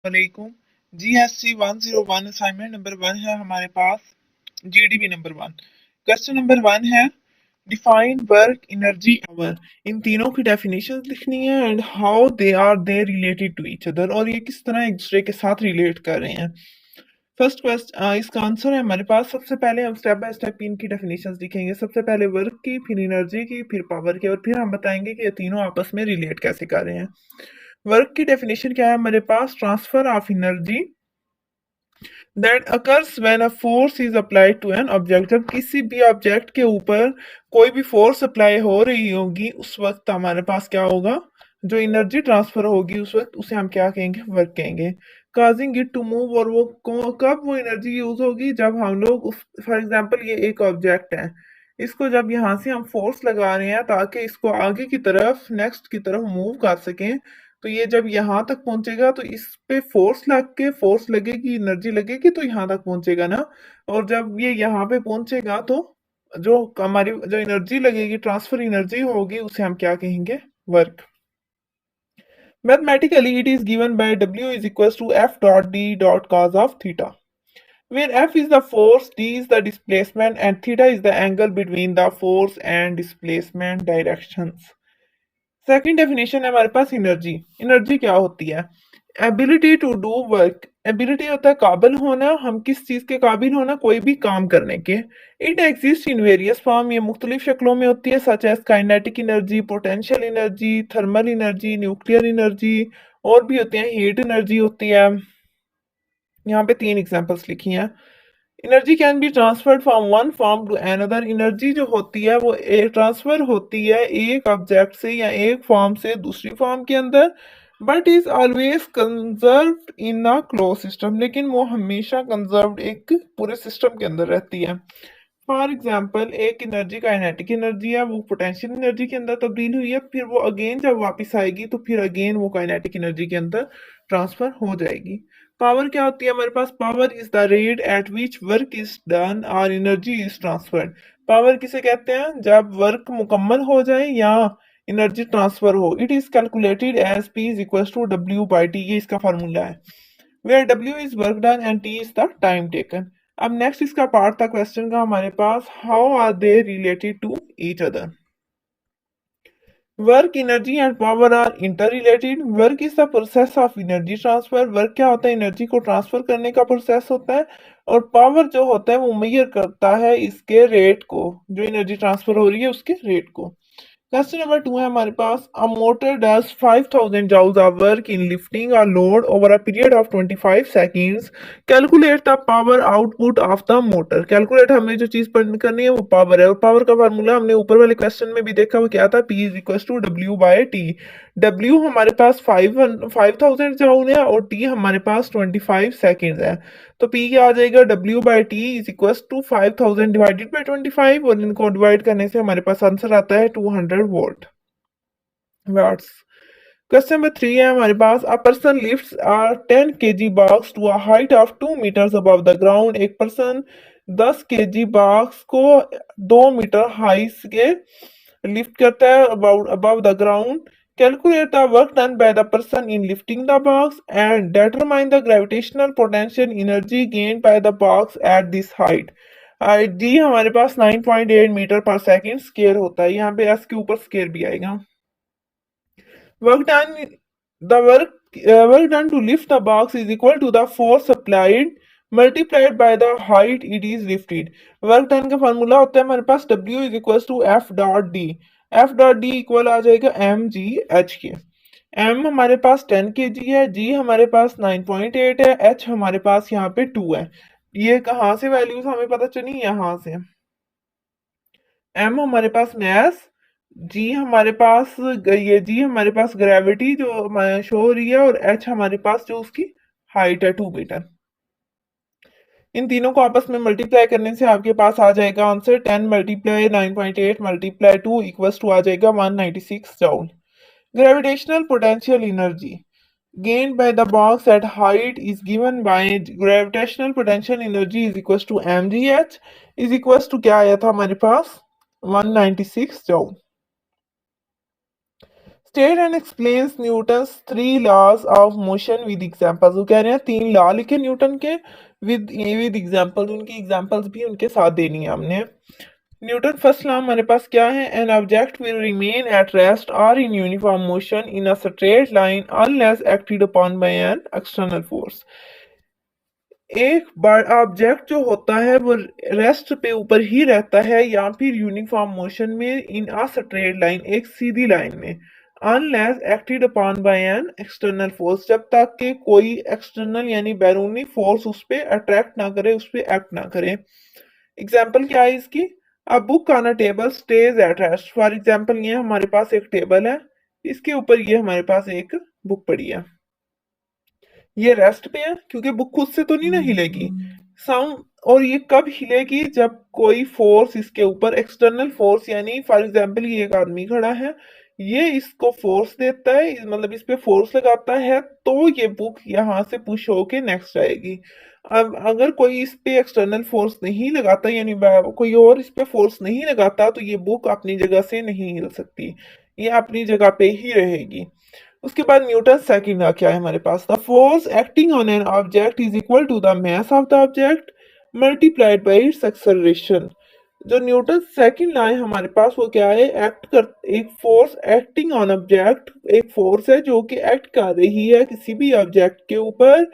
वालेकुम। GSC 101 assignment number 1 है हमारे पास। GDB number 1। क्वेश्चन नंबर 1 है डिफाइन वर्क एनर्जी आवर। इन तीनों की डेफिनेशन लिखनी है and how they related to each other, और ये किस तरह एक दूसरे के साथ रिलेट कर रहे हैं। फर्स्ट क्वेश्चन, इसका आंसर है हमारे पास। सबसे पहले हम स्टेप बाय स्टेप इनकी डेफिनेशंस लिखेंगे। सबसे पहले वर्क की, फिर एनर्जी की, फिर पावर की, और फिर हम बताएंगे कि ये तीनों आपस में रिलेट कैसे कर रहे हैं। वर्क की डेफिनेशन क्या है हमारे पास? Transfer of energy that occurs when a force is applied to an object. जब किसी भी ऑब्जेक्ट के ऊपर कोई भी फोर्स अप्लाई हो रही होगी उस वक्त हमारे पास क्या होगा? जो एनर्जी ट्रांसफर होगी उस वक्त उसे हम क्या कहेंगे? वर्क कहेंगे। काजिंग इट टू मूव, और वो कब वो एनर्जी यूज होगी? जब हम लोग उस, फॉर एग्जांपल ये एक ऑब्जेक्ट है, इसको जब यहाँ से हम फोर्स लगा रहे हैं ताकि इसको आगे की तरफ, नेक्स्ट की तरफ मूव कर सकें, तो ये जब यहाँ तक पहुंचेगा तो इस पे फोर्स लग के, फोर्स लगेगी, एनर्जी लगेगी तो यहाँ तक पहुंचेगा ना। और जब ये यहाँ पे पहुंचेगा तो जो हमारी जो एनर्जी लगेगी, ट्रांसफर एनर्जी होगी, उसे हम क्या कहेंगे? Work. Mathematically it is given by W is equal to F dot D dot cos of theta, where F is the force, D is the displacement, and theta is the angle between the force and displacement directions. Second definition है हमारे पास energy. Energy क्या होती है? Ability to do work. Ability होता है काबिल होना, हम किस चीज के काबिल होना? कोई भी काम करने के। It exist in various form, ये मुख्तलिफ शक्लों में होती है, such as kinetic energy, potential energy, thermal energy, nuclear energy, और भी होती है, हीट एनर्जी होती है। यहाँ पे तीन एग्जांपल्स लिखी हैं। Energy can be transferred from one form to another. Energy जो होती है वो ट्रांसफर होती है एक ऑब्जेक्ट से या एक फॉर्म से दूसरी फॉर्म के अंदर, but is always conserved in a close system, लेकिन वो हमेशा कंजर्व्ड एक पूरे सिस्टम के अंदर रहती है। फॉर एग्जाम्पल, एक एनर्जी काइनेटिक एनर्जी है, वो पोटेंशियल एनर्जी के अंदर तब्दील हुई है, फिर वो अगेन जब वापस आएगी तो फिर अगेन वो काइनेटिक एनर्जी के अंदर ट्रांसफर हो जाएगी। पावर क्या होती है हमारे पास? Power is the rate at which work is done और एनर्जी इज ट्रांसफर्ड। पावर किसे कहते हैं? जब वर्क मुकम्मल हो जाए या एनर्जी ट्रांसफर हो। It is calculated as P is equal to W/T, ये इसका फार्मूला है, where W is work done and T is the time taken. अब नेक्स्ट इसका पार्ट था क्वेश्चन का हमारे पास, how are they related to each other. Work, energy and power are interrelated. Work is the process of energy transfer. Work क्या होता है? Energy को ट्रांसफर करने का प्रोसेस होता है। और पावर जो होता है वो मेजर करता है इसके रेट को, जो एनर्जी ट्रांसफर हो रही है उसके रेट को। क्वेश्चन नंबर 2 है हमारे पास, a motor does 5000 joules of work in lifting a load over a period of 25 seconds. Calculate the power output of the motor. Calculate हमें जो चीज करनी है वो पावर है, और पावर का फार्मूला हमने ऊपर वाले क्वेश्चन में भी देखा, वो क्या था? P is equal to W/T। W हमारे पास 5000 जूल है और T हमारे पास 25 सेकेंड है। तो P क्या आ जाएगा? W/T is equal to 5000 divided by 25, और इनको डिवाइड करने से हमारे पास आंसर आता है 200 वोल्ट वाट्स। क्वेश्चन नंबर 3 है हमारे पास, a person lifts a 10 kg box to a height of 2 meters above the ground. एक पर्सन 10 kg बॉक्स को 2 मीटर हाइट से लिफ्ट करता है above the ground. Calculate the work done by the person in lifting the box and determine the gravitational potential energy gained by the box at this height. जी हमारे पास 9.8 metre पर second square होता है, यहाँ पे S के ऊपर square भी आएगा। Work done, the work done to lift the box is equal to the force applied multiplied by the height it is lifted. Work done का फार्मूला होता है हमारे पास W is equals to F dot D. F dot D equal आ जाएगा mgh के। M हमारे पास 10 kg है, G हमारे पास 9.8 है, H हमारे पास यहाँ पे 2 है। ये कहाँ से वैल्यूज हमें पता चली? यहाँ से। M हमारे पास मैस, जी हमारे पास ये जी हमारे पास ग्रेविटी जो शो हो रही है, और एच हमारे पास जो उसकी हाइट है 2 मीटर। इन तीनों को आपस में मल्टीप्लाई करने से आपके पास आ जाएगा answer 10 multiply 9.8 multiply 2 equals to आ जाएगा 196 joule. Gravitational potential energy gained by the box at height is given by gravitational potential energy is equals to mgh is equals to क्या आया था हमारे पास? 196 joule. State and explains Newton's 3 laws of motion with examples. वो कह रहे हैं 3 law लिखे न्यूटन के विद एग्जांपल्स, उनकी एग्जांपल्स भी उनके साथ देनी है हमने। न्यूटन फर्स्ट लॉ हमारे पास क्या है? An object will remain at rest और in uniform motion in a straight line unless acted upon by an external force. एक बार ऑब्जेक्ट जो होता है वो रेस्ट पे ऊपर ही रहता है या फिर यूनिफॉर्म मोशन में इन अ स्ट्रेट लाइन, एक सीधी लाइन में, unless acted upon by an external force, जब तक कि कोई एक्सटर्नल यानी बैरूनी फोर्स उस पे अट्रैक्ट ना करे, उस पे एक्ट ना करे। एग्जाम्पल क्या है इसकी? A book on a table stage at rest. For example ये हमारे पास एक टेबल है, इसके ऊपर ये हमारे पास एक बुक पड़ी है, ये रेस्ट पे है क्योंकि बुक खुद से तो नहीं ना हिलेगी। साउंड, और ये कब हिलेगी? जब कोई फोर्स इसके ऊपर, एक्सटर्नल फोर्स, यानी फॉर एग्जांपल ये एक आदमी खड़ा है, ये इसको फोर्स देता है, मतलब इस पे फोर्स लगाता है, तो ये बुक यहाँ से पुश होके नेक्स्ट आएगी। अब अगर कोई इस पे एक्सटर्नल फोर्स नहीं लगाता, यानी कोई और इस पे फोर्स नहीं लगाता, तो ये बुक अपनी जगह से नहीं हिल सकती, ये अपनी जगह पे ही रहेगी। उसके बाद न्यूटन सेकंड लॉ क्या है हमारे पास? The force acting on an object is equal to the mass of the object multiplied by its acceleration. जो न्यूटन सेकंड लॉ है हमारे पास वो क्या है? एक फोर्स एक्टिंग ऑन ऑब्जेक्ट, एक फोर्स है जो कि एक्ट कर रही है किसी भी ऑब्जेक्ट के ऊपर,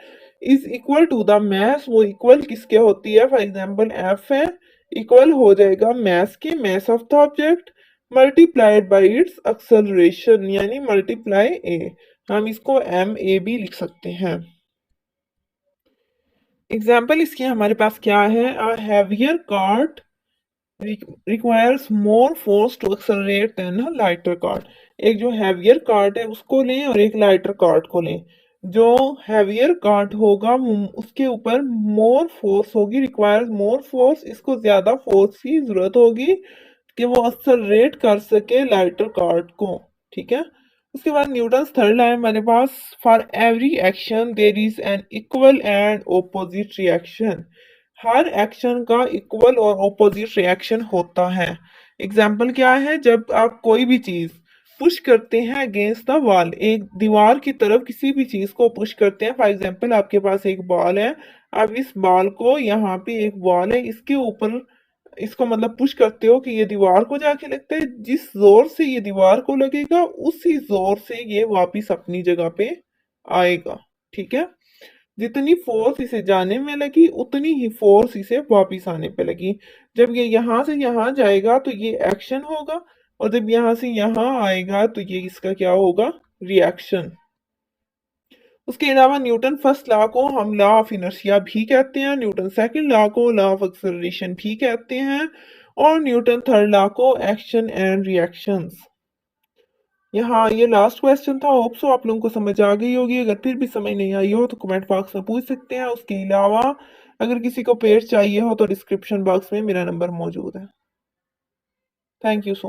is equal to the mass. वो इक्वल किसके होती है? फॉर एग्जांपल एफ है, इक्वल हो जाएगा मास के, mass of the object multiplied by its acceleration, यानी मल्टीप्लाई ए। हम इसको एम ए भी लिख सकते हैं। एग्जाम्पल इसकी हमारे पास क्या है? A heavier cart requires more force to accelerate than a lighter cart. एक जो हैवियर कार्ट है उसको लें और एक लाइटर कार्ट को लें। जो हैवियर कार्ट होगा उसके ऊपर मोर फोर्स होगी, रिक्वायर्स मोर फोर्स, इसको ज्यादा फोर्स की जरूरत होगी कि वो एक्सेलरेट कर सके लाइटर कार्ट को। ठीक है। उसके बाद न्यूटन थर्ड लॉ है हमारे पास, for every action there is an equal and opposite reaction. हर एक्शन का इक्वल और ओपोजिट रिएक्शन होता है। एग्जाम्पल क्या है? जब आप कोई भी चीज पुश करते हैं अगेंस्ट द वॉल, एक दीवार की तरफ किसी भी चीज को पुश करते हैं, फॉर एग्जाम्पल आपके पास एक बॉल है, अब इस बॉल को, यहाँ पे एक बॉल है, इसके ऊपर इसको मतलब पुश करते हो कि ये दीवार को जाके लगता है, जिस जोर से ये दीवार को लगेगा उसी जोर से ये वापिस अपनी जगह पे आएगा। ठीक है। जितनी फोर्स इसे जाने में लगी उतनी ही फोर्स इसे वापिस आने पे लगी। जब ये यहां से यहां जाएगा तो ये एक्शन होगा, और जब यहां से यहां आएगा तो ये इसका क्या होगा? रिएक्शन। उसके अलावा न्यूटन फर्स्ट लॉ को हम लॉ ऑफ इनर्शिया भी कहते हैं, न्यूटन सेकंड लॉ को लॉ ऑफ एक्सेलरेशन भी कहते हैं, और न्यूटन थर्ड लॉ को एक्शन एंड रिएक्शंस। यहाँ ये लास्ट क्वेश्चन था, होप सो आप लोगों को समझ आ गई होगी। अगर फिर भी समझ नहीं आई हो तो कमेंट बॉक्स में पूछ सकते हैं। उसके अलावा अगर किसी को पेज चाहिए हो तो डिस्क्रिप्शन बॉक्स में मेरा नंबर मौजूद है। Thank you so